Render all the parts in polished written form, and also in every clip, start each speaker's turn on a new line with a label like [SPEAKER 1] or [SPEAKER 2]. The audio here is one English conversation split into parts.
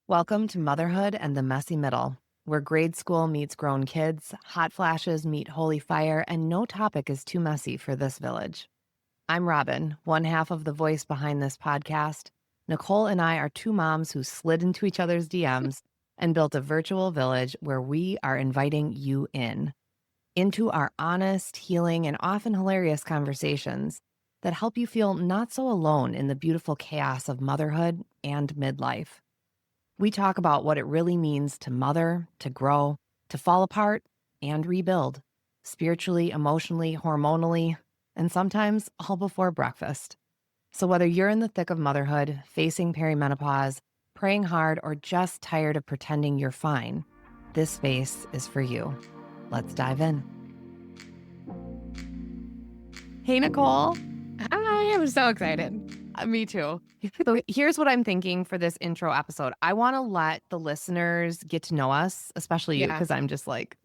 [SPEAKER 1] Welcome to Motherhood and the Messy Middle, where grade school meets grown kids, hot flashes meet holy fire, and no topic is too messy for this village. I'm Robin, one half of the voice behind this podcast. Nicole and I are two moms who slid into each other's DMs and built a virtual village where we are inviting you into our honest, healing, and often hilarious conversations that help you feel not so alone in the beautiful chaos of motherhood and midlife. We talk about what it really means to mother, to grow, to fall apart, and rebuild, spiritually, emotionally, hormonally, and sometimes all before breakfast. So whether you're in the thick of motherhood, facing perimenopause, praying hard, or just tired of pretending you're fine, this space is for you. Let's dive in. Hey, Nicole.
[SPEAKER 2] I am so excited.
[SPEAKER 1] Me too. So here's what I'm thinking for this intro episode. I want to let the listeners get to know us, especially you, because I'm just like,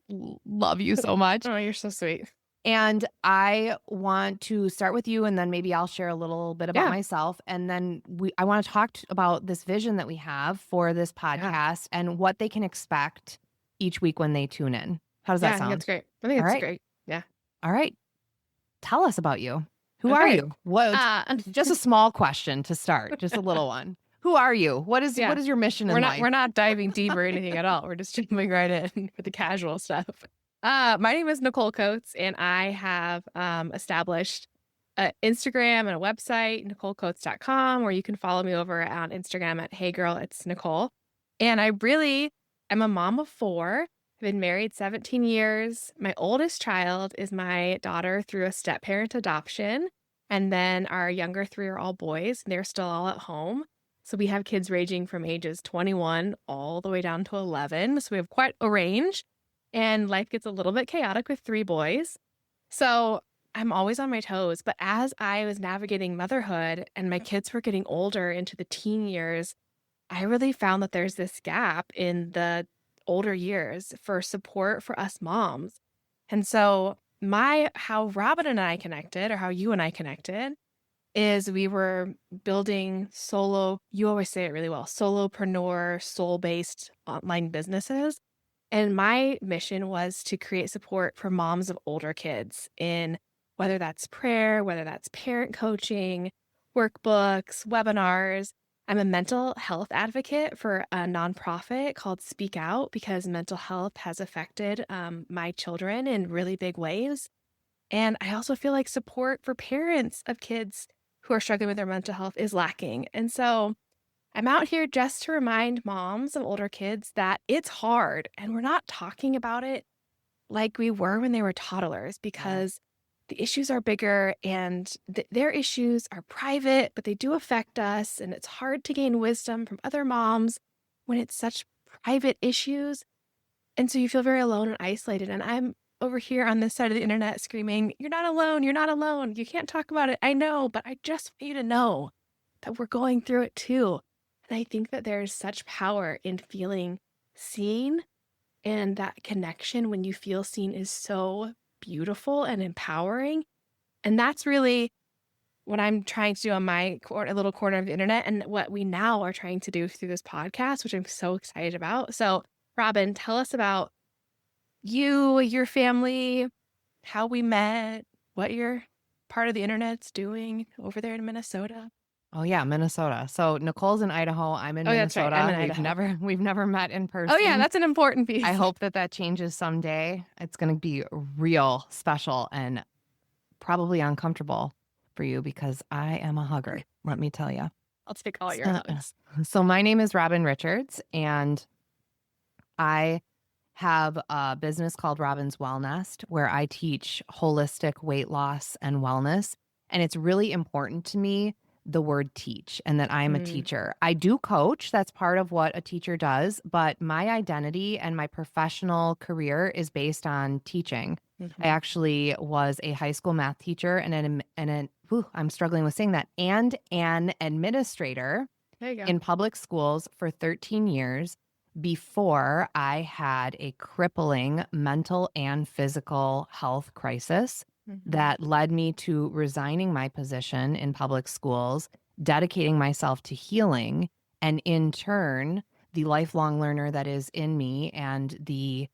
[SPEAKER 1] love you so much.
[SPEAKER 2] Oh, you're so sweet.
[SPEAKER 1] And I want to start with you, and then maybe I'll share a little bit about myself. And then I want to talk about this vision that we have for this podcast and what they can expect each week when they tune in. How does that sound?
[SPEAKER 2] I think it's great. I think it's great. Yeah.
[SPEAKER 1] All right. Tell us about you. Who are you? What? Just a small question to start, just a little one. Who are you? What is your mission in life?
[SPEAKER 2] We're not diving deep or anything at all. We're just jumping right in with the casual stuff. My name is Nicole Coates, and I have established an Instagram and a website, NicoleCoates.com, where you can follow me over on Instagram at Hey Girl, It's Nicole. And I really am a mom of 4. I've been married 17 years. My oldest child is my daughter through a step-parent adoption. And then our younger 3 are all boys, and they're still all at home. So we have kids ranging from ages 21 all the way down to 11. So we have quite a range. And life gets a little bit chaotic with 3 boys. So I'm always on my toes. But as I was navigating motherhood and my kids were getting older into the teen years, I really found that there's this gap in the older years for support for us moms. And so how Robin and I connected, or how you and I connected, is we were building you always say it really well, solopreneur, soul-based online businesses. And my mission was to create support for moms of older kids in whether that's prayer, whether that's parent coaching, workbooks, webinars. I'm a mental health advocate for a nonprofit called Speak Out, because mental health has affected my children in really big ways. And I also feel like support for parents of kids who are struggling with their mental health is lacking. And so I'm out here just to remind moms of older kids that it's hard, and we're not talking about it like we were when they were toddlers, because the issues are bigger, and their issues are private, but they do affect us. And it's hard to gain wisdom from other moms when it's such private issues. And so you feel very alone and isolated. And I'm over here on this side of the internet screaming, "You're not alone. You're not alone. You can't talk about it. I know, but I just want you to know that we're going through it too." And I think that there's such power in feeling seen, and that connection when you feel seen is so beautiful and empowering. And that's really what I'm trying to do on my little corner of the internet, and what we now are trying to do through this podcast, which I'm so excited about. So, Robin, tell us about you, your family, how we met, what your part of the internet's doing over there in Minnesota.
[SPEAKER 1] Oh yeah, Minnesota. So Nicole's in Idaho. I'm in Minnesota.
[SPEAKER 2] That's right. I'm in Idaho.
[SPEAKER 1] We've never met in person.
[SPEAKER 2] Oh yeah, that's an important piece.
[SPEAKER 1] I hope that changes someday. It's going to be real special and probably uncomfortable for you, because I am a hugger. Let me tell you.
[SPEAKER 2] I'll take all your hugs.
[SPEAKER 1] So my name is Robin Richards, and I have a business called Robin's Wellnest, where I teach holistic weight loss and wellness. And it's really important to me, the word teach, and that I'm a teacher. I do coach. That's part of what a teacher does. But my identity and my professional career is based on teaching. I actually was a high school math teacher and I'm struggling with saying that, and an administrator in public schools for 13 years before I had a crippling mental and physical health crisis that led me to resigning my position in public schools, dedicating myself to healing, and in turn, the lifelong learner that is in me and the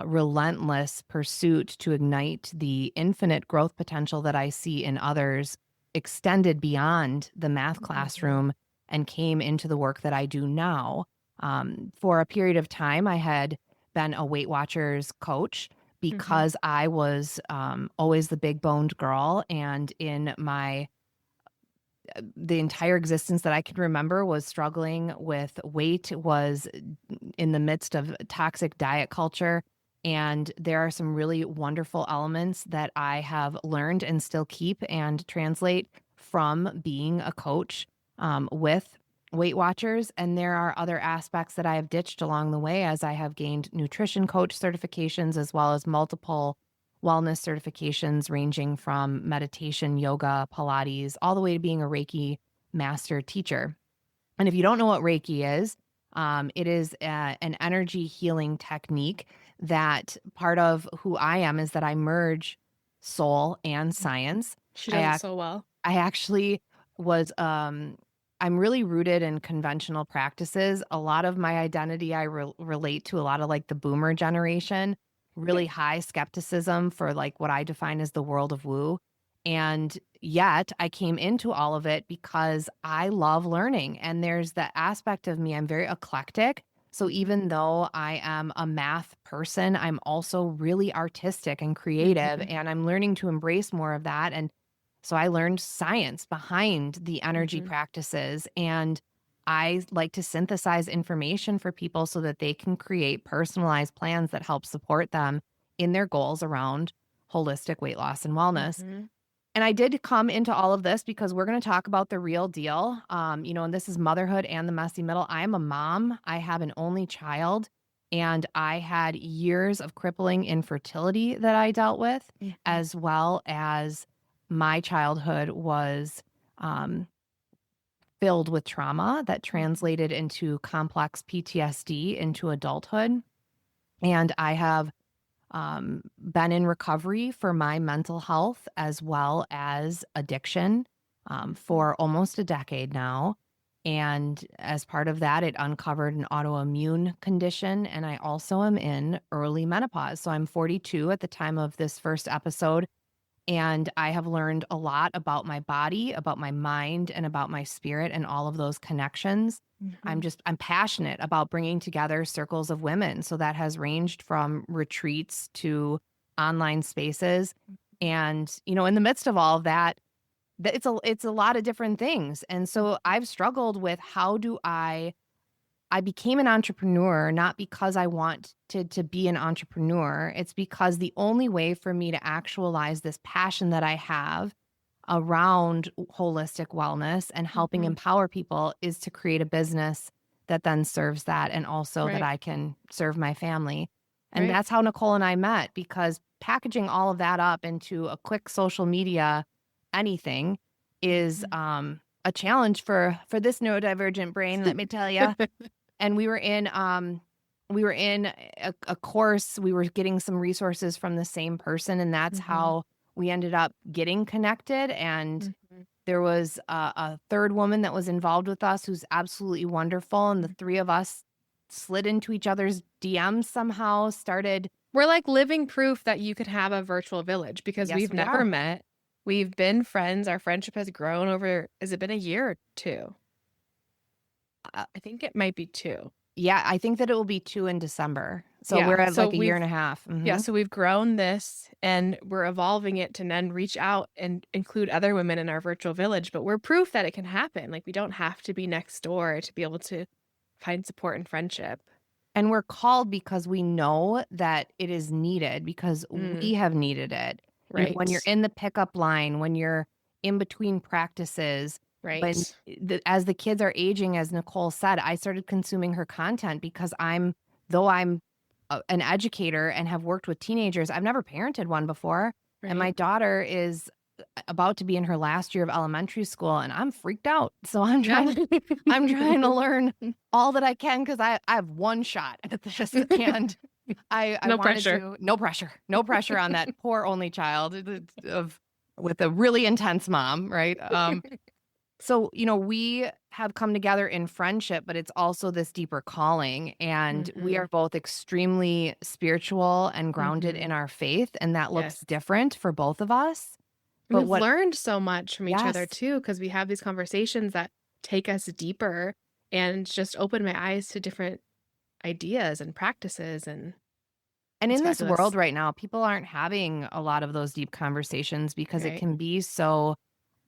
[SPEAKER 1] relentless pursuit to ignite the infinite growth potential that I see in others extended beyond the math classroom and came into the work that I do now. For a period of time, I had been a Weight Watchers coach because I was always the big boned girl. And in the entire existence that I can remember was struggling with weight, was in the midst of toxic diet culture. And there are some really wonderful elements that I have learned and still keep and translate from being a coach with Weight Watchers. And there are other aspects that I have ditched along the way as I have gained nutrition coach certifications, as well as multiple wellness certifications ranging from meditation, yoga, Pilates, all the way to being a Reiki master teacher. And if you don't know what Reiki is, it is an energy healing technique that part of who I am is that I merge soul and science.
[SPEAKER 2] She does it so well.
[SPEAKER 1] I actually was, I'm really rooted in conventional practices. A lot of my identity, I relate to a lot of like the boomer generation, really high skepticism for like what I define as the world of woo. And yet I came into all of it because I love learning. And there's the aspect of me, I'm very eclectic. So even though I am a math person, I'm also really artistic and creative, and I'm learning to embrace more of that. And so I learned science behind the energy practices, and I like to synthesize information for people so that they can create personalized plans that help support them in their goals around holistic weight loss and wellness. And I did come into all of this because we're going to talk about the real deal. And this is motherhood and the messy middle. I am a mom. I have an only child, and I had years of crippling infertility that I dealt with, as well as my childhood was filled with trauma that translated into complex PTSD into adulthood. And I have been in recovery for my mental health as well as addiction for almost a decade now. And as part of that, it uncovered an autoimmune condition. And I also am in early menopause. So I'm 42 at the time of this first episode. And I have learned a lot about my body, about my mind, and about my spirit and all of those connections. I'm passionate about bringing together circles of women. So that has ranged from retreats to online spaces. And, in the midst of all of that, it's a lot of different things. And so I've struggled with I became an entrepreneur, not because I wanted to be an entrepreneur. It's because the only way for me to actualize this passion that I have around holistic wellness and helping empower people is to create a business that then serves that, and also that I can serve my family. And that's how Nicole and I met, because packaging all of that up into a quick social media anything is a challenge for this neurodivergent brain, let me tell you. And we were in a course. We were getting some resources from the same person, and that's how we ended up getting connected. And there was a third woman that was involved with us who's absolutely wonderful. And the three of us slid into each other's DMs somehow,
[SPEAKER 2] We're like living proof that you could have a virtual village, because we've never met. We've been friends. Our friendship has grown over, has it been a year or two? I think it might be 2.
[SPEAKER 1] Yeah, I think that it will be 2 in December. So we're at like a year and a half.
[SPEAKER 2] Yeah, so we've grown this, and we're evolving it to then reach out and include other women in our virtual village. But we're proof that it can happen. Like, we don't have to be next door to be able to find support and friendship.
[SPEAKER 1] And we're called because we know that it is needed, because we have needed it.
[SPEAKER 2] Right.
[SPEAKER 1] When you're in the pickup line, when you're in between practices, as the kids are aging, as Nicole said, I started consuming her content because though I'm an educator and have worked with teenagers, I've never parented one before. And my daughter is about to be in her last year of elementary school, and I'm freaked out. So I'm trying to learn all that I can, because I have one shot at this, and
[SPEAKER 2] no pressure.
[SPEAKER 1] No pressure on that poor only child with a really intense mom, right? So, we have come together in friendship, but it's also this deeper calling. And we
[SPEAKER 2] Mhm.
[SPEAKER 1] are both extremely spiritual and grounded
[SPEAKER 2] Mhm.
[SPEAKER 1] in our faith. And that looks
[SPEAKER 2] Yes.
[SPEAKER 1] different for both of us.
[SPEAKER 2] And
[SPEAKER 1] But
[SPEAKER 2] we've
[SPEAKER 1] what,
[SPEAKER 2] learned so much from each other
[SPEAKER 1] yes.
[SPEAKER 2] too, because we have these conversations that take us deeper and just open my eyes to different ideas and practices, and
[SPEAKER 1] And
[SPEAKER 2] it's
[SPEAKER 1] in this world
[SPEAKER 2] fabulous.
[SPEAKER 1] right now, people aren't having a lot of those deep conversations because it
[SPEAKER 2] Right.
[SPEAKER 1] can be so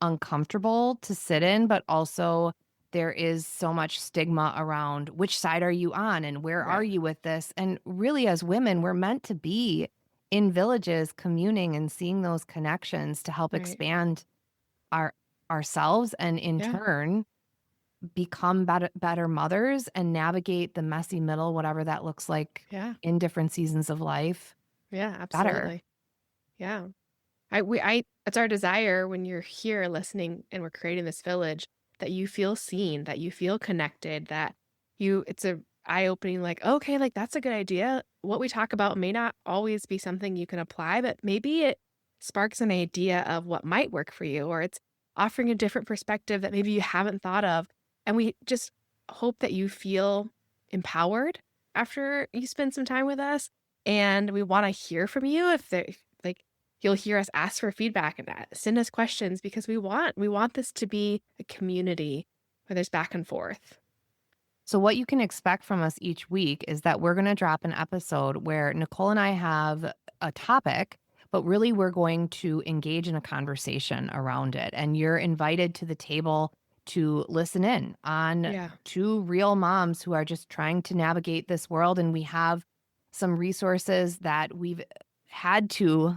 [SPEAKER 1] uncomfortable to sit in, but also there is so much stigma around which side are you on and where are
[SPEAKER 2] Right.
[SPEAKER 1] you with this? And really, as women, we're meant to be in villages communing and seeing those connections to help
[SPEAKER 2] Right.
[SPEAKER 1] expand our ourselves and in
[SPEAKER 2] Yeah.
[SPEAKER 1] turn become better mothers and navigate the messy middle, whatever that looks like
[SPEAKER 2] Yeah.
[SPEAKER 1] in different seasons of life
[SPEAKER 2] Yeah,
[SPEAKER 1] better.
[SPEAKER 2] absolutely. Yeah. I it's our desire when you're here listening and we're creating this village that you feel seen, that you feel connected, that it's a eye-opening like, okay, like that's a good idea. What we talk about may not always be something you can apply, but maybe it sparks an idea of what might work for you, or it's offering a different perspective that maybe you haven't thought of. And we just hope that you feel empowered after you spend some time with us. And we want to hear from you if there like you'll hear us ask for feedback and send us questions because we want this to be a community where there's back and forth.
[SPEAKER 1] So, what you can expect from us each week is that we're going to drop an episode where Nicole and I have a topic, but really we're going to engage in a conversation around it. And you're invited to the table to listen in on
[SPEAKER 2] Yeah.
[SPEAKER 1] two real moms who are just trying to navigate this world. And we have some resources that we've had to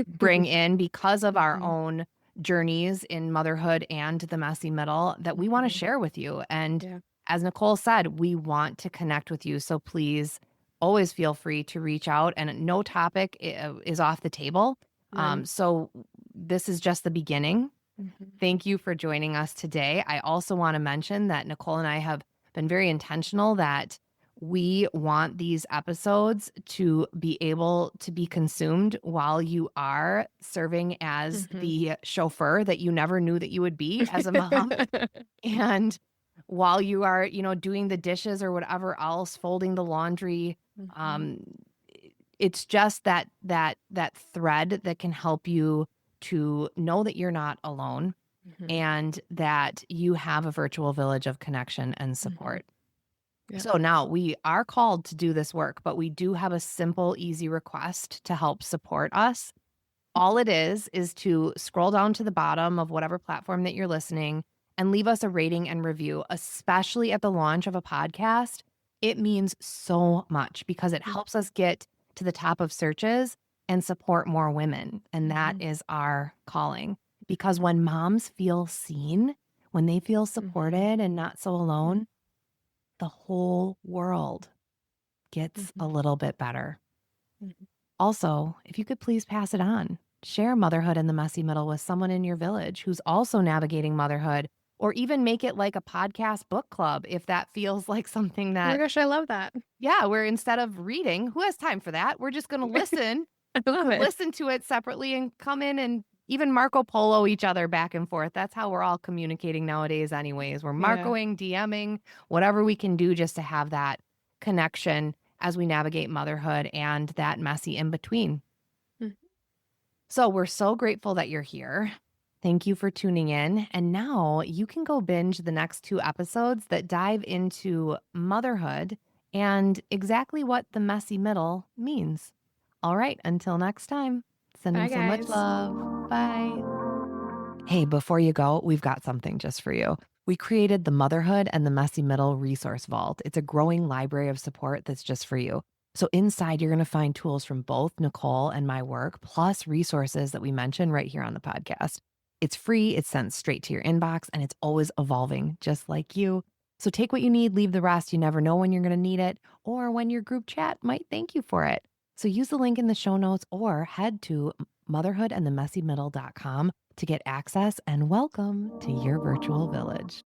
[SPEAKER 1] bring in because of our
[SPEAKER 2] Mhm.
[SPEAKER 1] own journeys in motherhood and the messy middle that we want to
[SPEAKER 2] Mhm.
[SPEAKER 1] share with you. And
[SPEAKER 2] Yeah.
[SPEAKER 1] as Nicole said, we want to connect with you. So please always feel free to reach out. And no topic is off the table.
[SPEAKER 2] None.
[SPEAKER 1] So this is just the beginning.
[SPEAKER 2] Mhm.
[SPEAKER 1] Thank you for joining us today. I also want to mention that Nicole and I have been very intentional that we want these episodes to be able to be consumed while you are serving as
[SPEAKER 2] Mhm.
[SPEAKER 1] the chauffeur that you never knew that you would be as a mom. And while you are, doing the dishes or whatever else, folding the laundry,
[SPEAKER 2] Mhm.
[SPEAKER 1] um, it's just that thread that can help you to know that you're not alone
[SPEAKER 2] Mhm.
[SPEAKER 1] and that you have a virtual village of connection and
[SPEAKER 2] Mhm.
[SPEAKER 1] support.
[SPEAKER 2] Yep.
[SPEAKER 1] So now we are called to do this work, but we do have a simple, easy request to help support us. All it is to scroll down to the bottom of whatever platform that you're listening and leave us a rating and review, especially at the launch of a podcast. It means so much because it helps us get to the top of searches and support more women. And that
[SPEAKER 2] Mhm.
[SPEAKER 1] is our calling. Because when moms feel seen, when they feel
[SPEAKER 2] Mhm.
[SPEAKER 1] supported and not so
[SPEAKER 2] Mhm.
[SPEAKER 1] alone, the whole world gets a
[SPEAKER 2] Mhm.
[SPEAKER 1] little bit better.
[SPEAKER 2] Mhm.
[SPEAKER 1] Also, if you could please pass it on, share motherhood in the messy middle with someone in your village who's also navigating motherhood, or even make it like a podcast book club if that feels like something
[SPEAKER 2] Oh my
[SPEAKER 1] that,
[SPEAKER 2] gosh, I love that.
[SPEAKER 1] yeah, where instead of reading, who has time for that? We're just going to listen,
[SPEAKER 2] I love it.
[SPEAKER 1] listen to it separately and come in and even Marco Polo each other back and forth. That's how we're all communicating nowadays, anyways. We're
[SPEAKER 2] Yeah.
[SPEAKER 1] Marcoing, DMing, whatever we can do just to have that connection as we navigate motherhood and that messy in between.
[SPEAKER 2] Mhm.
[SPEAKER 1] So we're so grateful that you're here. Thank you for tuning in. And now you can go binge the next two episodes that dive into motherhood and exactly what the messy middle means. All right, until next time, sending
[SPEAKER 2] Bye,
[SPEAKER 1] so much
[SPEAKER 2] guys.
[SPEAKER 1] love. Bye. Hey, before you go, we've got something just for you. We created the Motherhood and the Messy Middle Resource Vault. It's a growing library of support that's just for you. So, inside, you're going to find tools from both Nicole and my work, plus resources that we mention right here on the podcast. It's free, it's sent straight to your inbox, and it's always evolving, just like you. So, take what you need, leave the rest. You never know when you're going to need it or when your group chat might thank you for it. So, use the link in the show notes or head to motherhoodandthemessymiddle.com to get access and welcome to your virtual village.